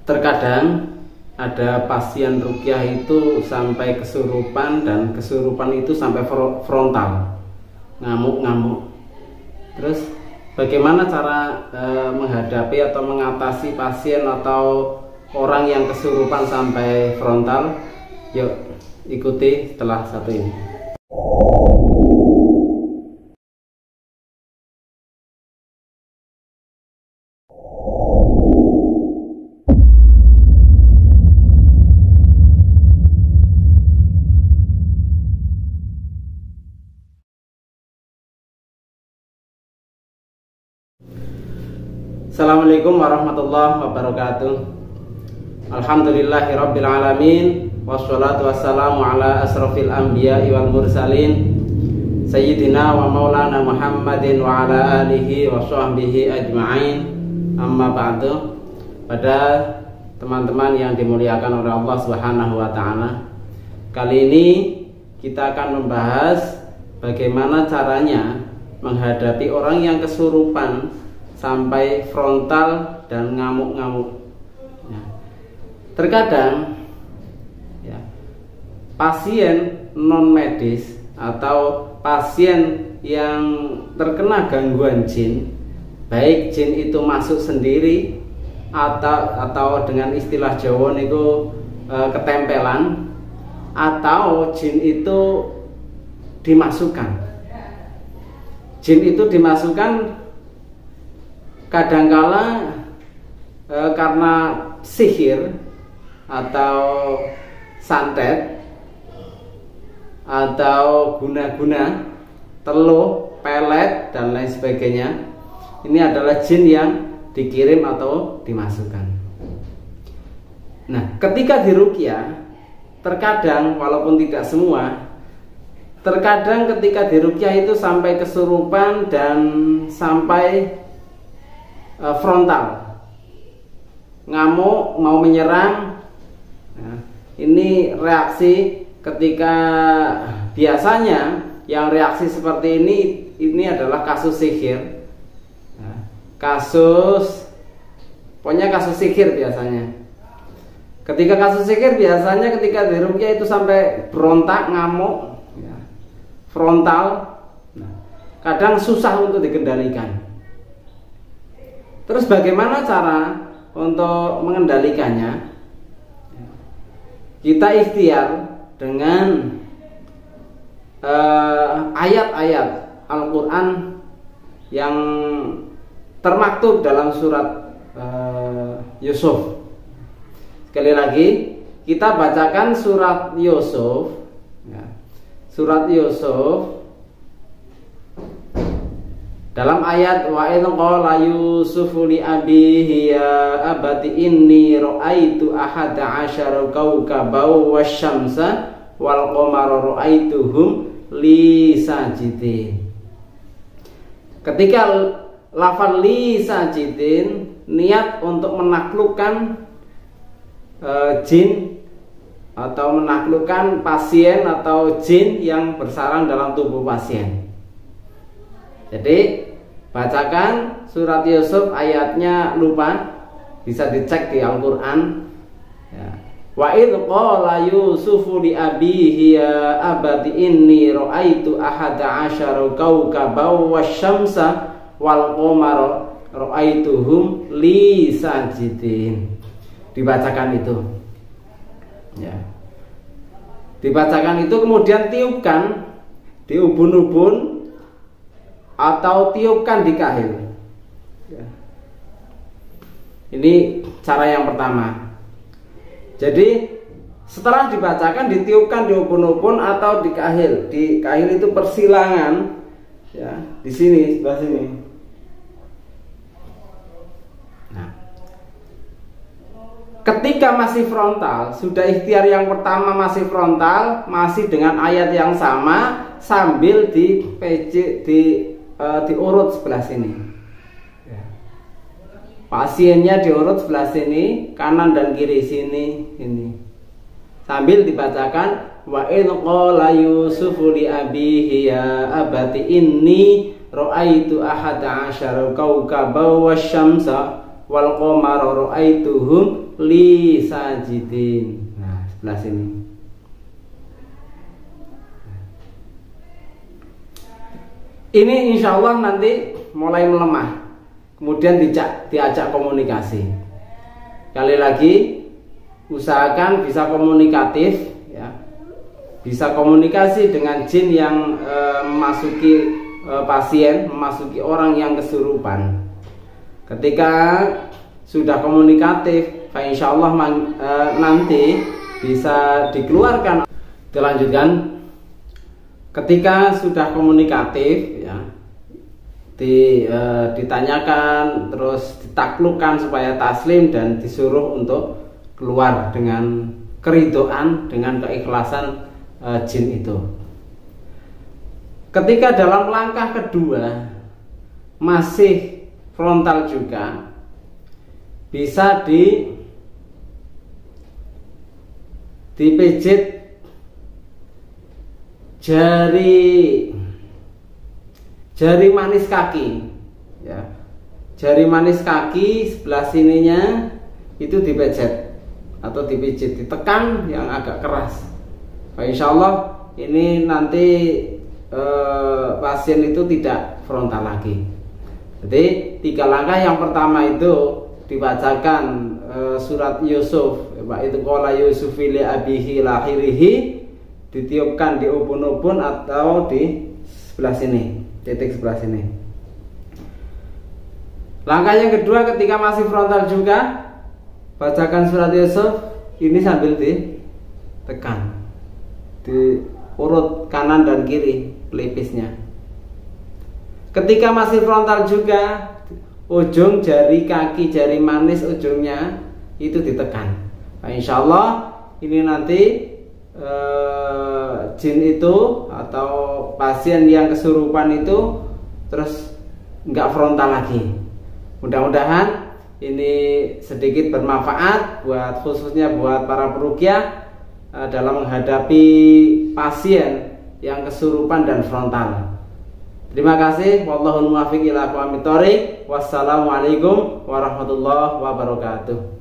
Terkadang ada pasien ruqyah itu sampai kesurupan, dan kesurupan itu sampai frontal, ngamuk-ngamuk. Terus bagaimana cara menghadapi atau mengatasi pasien atau orang yang kesurupan sampai frontal? Yuk ikuti setelah satu ini. Assalamualaikum warahmatullahi wabarakatuh. Alhamdulillahirabbil alamin, wassalatu wassalamu ala asrofil anbiya'i wal mursalin, sayyidina wa maulana Muhammadin wa ala alihi wa sahbihi ajma'in. Amma ba'du. Pada teman-teman yang dimuliakan oleh Allah Subhanahu wa taala, kali ini kita akan membahas bagaimana caranya menghadapi orang yang kesurupan sampai frontal dan ngamuk-ngamuk. Ya. Terkadang ya, pasien non medis atau pasien yang terkena gangguan jin, baik jin itu masuk sendiri atau dengan istilah Jawa itu ketempelan, atau jin itu dimasukkan. Jin itu dimasukkan kadangkala karena sihir atau santet atau guna-guna, teluh, pelet dan lain sebagainya. Ini adalah jin yang dikirim atau dimasukkan. Nah, ketika diruqyah, terkadang walaupun tidak semua, terkadang ketika diruqyah itu sampai kesurupan dan sampai frontal, ngamuk, mau menyerang. Nah, ini reaksi ketika biasanya yang reaksi seperti ini adalah kasus sihir. Nah, pokoknya kasus sihir biasanya. Ketika kasus sihir biasanya ketika diruqyah itu sampai berontak, ngamuk, ya, frontal. Nah, kadang susah untuk dikendalikan. Terus bagaimana cara untuk mengendalikannya? Kita ikhtiar dengan ayat-ayat Al-Quran yang termaktub dalam surat Yusuf. Sekali lagi kita bacakan surat Yusuf, ya. Surat Yusuf dalam ayat wa idh qala yusufu li abihi ya abati inni ra'aitu ahada asyara kawkaban wasyamsa wal qamara ra'aituhum li sajidin. Ketika lafal li sajidin niat untuk menaklukkan jin atau menaklukkan pasien atau jin yang bersarang dalam tubuh pasien. Jadi bacakan surat Yusuf, ayatnya lupa, bisa dicek di Al-Quran, ya. Wa idh qala yusufu li abihi ya abati inni ra'aitu ahada asyara kawkaban wasyamsa wal qamara ra'aituhum li sajidin. Dibacakan itu, ya. Dibacakan itu, kemudian tiupkan di ubun-ubun atau tiupkan di kahil, ya. Ini cara yang pertama. Jadi setelah dibacakan ditiupkan di ubun-ubun atau di kahil. Di kahil itu persilangan, ya, di sini, sebelah sini. Nah, ketika masih frontal, sudah ikhtiar yang pertama masih frontal, masih dengan ayat yang sama, sambil diurut sebelah sini, ya. Pasiennya diurut sebelah sini, kanan dan kiri sini, ini. Sambil dibacakan wa idh qala yusufu li abihi ya abati inni ra'aitu ahada asyara kawkaban wasyamsa wal qamara ra'aituhum li sajidin. Nah, sebelah sini. Ini insya Allah nanti mulai melemah, kemudian diajak komunikasi. Kali lagi, usahakan bisa komunikatif, ya, bisa komunikasi dengan jin yang memasuki pasien, memasuki orang yang kesurupan. Ketika sudah komunikatif, insya Allah nanti bisa dikeluarkan. Dilanjutkan. Ketika sudah komunikatif, ya, ditanyakan, terus ditaklukkan supaya taslim dan disuruh untuk keluar dengan keridhaan, dengan keikhlasan jin itu. Ketika dalam langkah kedua masih frontal juga, bisa dipijit jari manis kaki, ya, jari manis kaki sebelah sininya itu dipejet atau dipijit, ditekan yang agak keras. Insya Allah ini nanti pasien itu tidak frontal lagi. Jadi 3 langkah. Yang pertama itu dibacakan surat Yusuf, itu qala Yusufi li abihi lahirihi, ditiupkan di ubun-ubun atau di sebelah sini, titik sebelah sini. Langkah yang kedua, ketika masih frontal juga, bacakan surat Yusuf ini sambil ditekan, diurut kanan dan kiri pelipisnya. Ketika masih frontal juga, ujung jari kaki, jari manis ujungnya itu ditekan. Nah, insya Allah ini nanti jin itu atau pasien yang kesurupan itu terus nggak frontal lagi. Mudah-mudahan ini sedikit bermanfaat khususnya buat para peruqyah dalam menghadapi pasien yang kesurupan dan frontal. Terima kasih. Wallahul muwaffiq ila aqwamit thoriq. Wassalamualaikum warahmatullahi wabarakatuh.